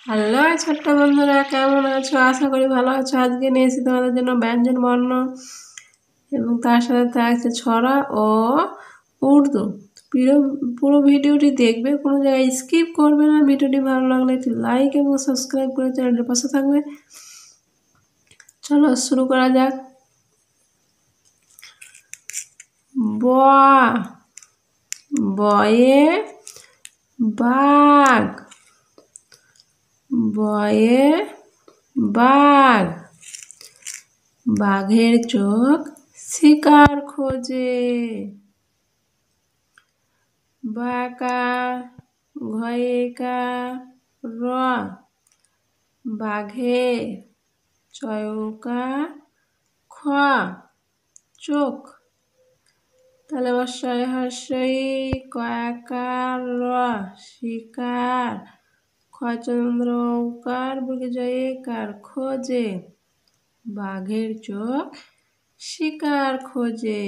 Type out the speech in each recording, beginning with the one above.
Hello ছোট্ট বন্ধুরা, কেমন আছো? আশা করি ভালো আছো। আজকে নিয়ে এসেছি তোমাদের জন্য ব্যঞ্জন বর্ণ এবং তার সাথে থাকছে ছড়া ও উর্দু। পুরো ভিডিওটি দেখবে, কোনো জায়গায় স্কিপ করবে না। ভিডিওটি ভালো লাগলে একটি লাইক এবং সাবস্ক্রাইব করে চ্যানেলটির পাশে থাকবে। চলো শুরু করা যাক। বয়ে বাঘ, বয়ে বাঘ, বাঘের চোখ শিকার খোঁজে। বাঁকা ঘয়েকা র, বাঘে চয়কা খ, চোখ। তাহলে বর্ষায় হর্ষই কয়াকার র, শিকার, খচন্দ্র উকার বুকে জয়কার, খোঁজে। বাঘের চোখ শিকার খোঁজে।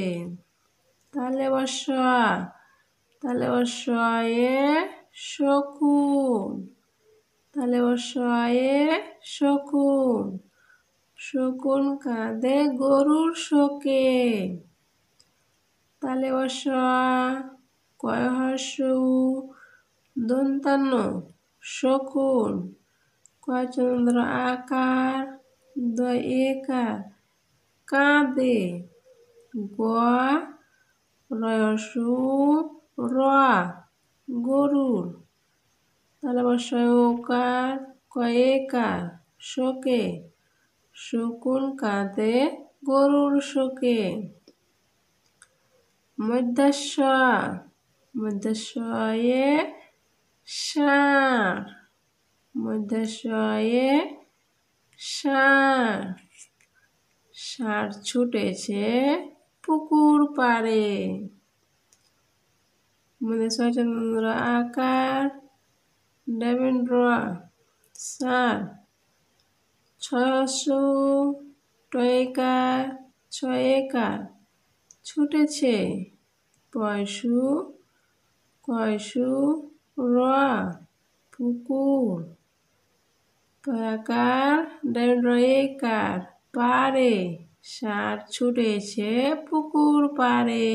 তাহলে বর্ষয়ে শকুন, তাহলে বর্ষয়ে শকুন, শকুন কাঁদে গরুর শোকে। তাহলে কয় হর্ষউ দন্তান্ন, শকুন, কয় চন্দ্র আকার দয় একার, কাঁদে। গ রয়সু র, গরুর। তাহলে বর্ষয় ওকার কয়েকার, শোকে, শকুন কাঁদে গরুর শোকে। মধ্যাশয়ে ষাঁড়, মধ্যাশয়ে ষাঁড়, ষাঁড় ছুটেছে পুকুর পাড়ে। চন্দ্র আকার দেবেন্দ্র, ষাঁড়, ছয়সু টয়কার ছয়েকার, ছুটেছে। পয়সু কয়সু র, পুকুর, পয়াকার দেবেন্দ্র একার, পাড়ে, ষাঁড় ছুটেছে পুকুর পাড়ে।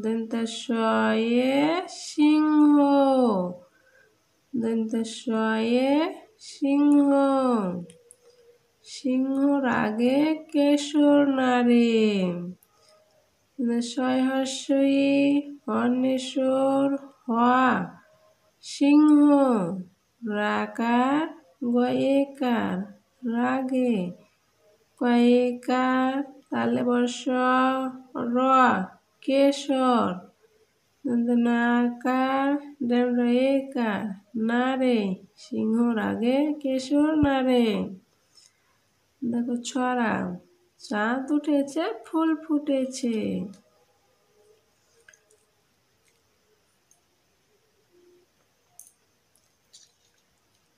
দন্তেশয়ে সিংহ, দন্তেশয়ে সিংহ, সিংহ রাগে কেশর নারে। শয় হর্ষই অন্বেষর হ, সিংহ, রাকার গয়েকার, রাগে, কয়েকার। তাহলে বর্ষ র, কেশর, নাকার একার, নারে, সিংহ রাগে কেশর নারে। দেখো ছড়া, চাঁদ উঠেছে ফুল ফুটেছে।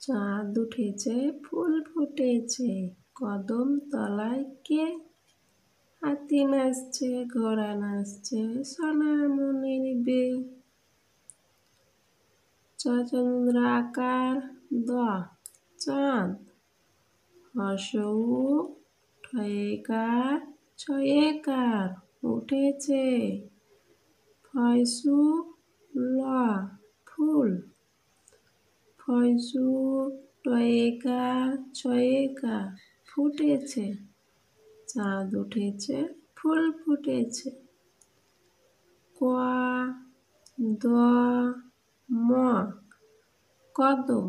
চাঁদ উঠেছে ফুল ফুটেছে, কদম তলায় কে? হাতি নাচছে, ঘোড়া নাচছে, সোনামণির বে। চন্দ্র আকার দ, চাঁদ, হর্ষউ ঠয়েকার ছয়েকার, উঠেছে। ফয়সু ল, ফুল, ফয়সু টয়েকার ছয়েকার, ফুটেছে। চাঁদ উঠেছে ফুল ফুটেছে। ক দ ম, কদম,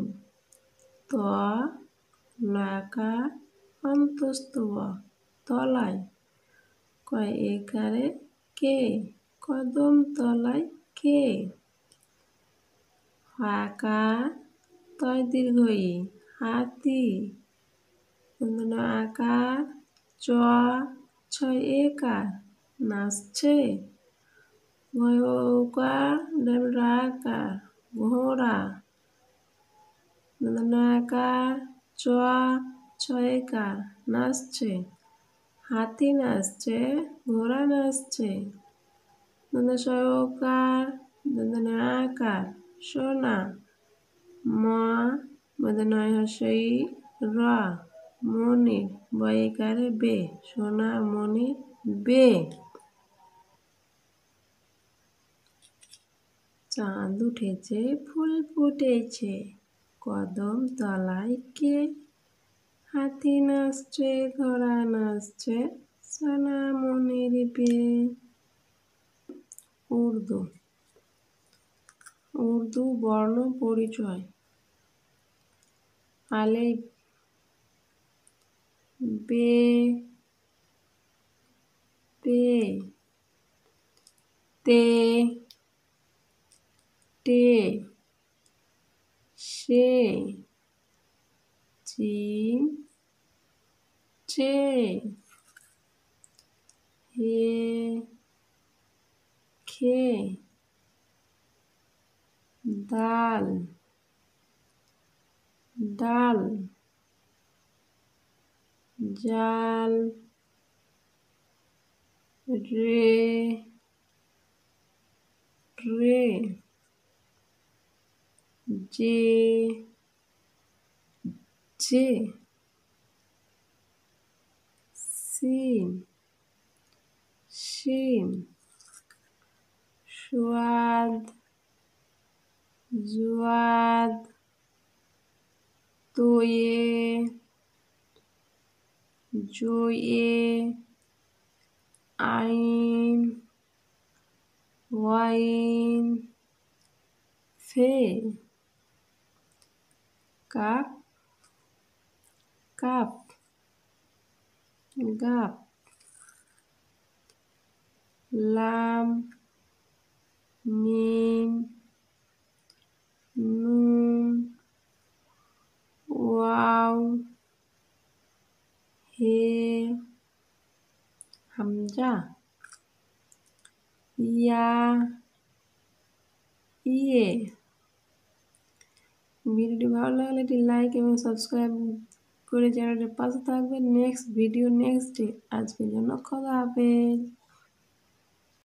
ত লয়াকার অন্তস্থ, তলায়, কয় একারে কে? কদম তলায় কে? আকার তয় দীর্ঘই, হাতি, আকার চ ছয় একার, নাচছে। আকার ঘোড়া, আকার চ ছয়কার, নাচছে। হাতি নাচছে, ঘোড়া নাচছে। সয়কার আকার সোনা। ম মদনয় হর্ষই র মনির বয়কারে বে সোনা মনির বে। চাঁদ উঠেছে ফুল ফুটেছে কদম তলায় কে হাতি নাচছে ঘোড়া নাচছে সোনা মনির বে। উর্দু। উর্দু বর্ণ পরিচয়। আলিফ বে পে তে টে সে জিম চে হে খে দাল ডাল জাল রে রে জে জে সিন শিন সুয়াদ জুয়াদ তোয়ে জোয়ে আইন ওয়াইন ফে কাপ কাপ গাপ লাম মিম নুন ওয়াও হে হামজা ইয়া ইয়ে। ভিডিওটি ভালো লাগলে একটি লাইক এবং সাবস্ক্রাইব করে চ্যানেলটির পাশে থাকবেন। Next video next day. আজকের জন্য খোদা হাফেজ।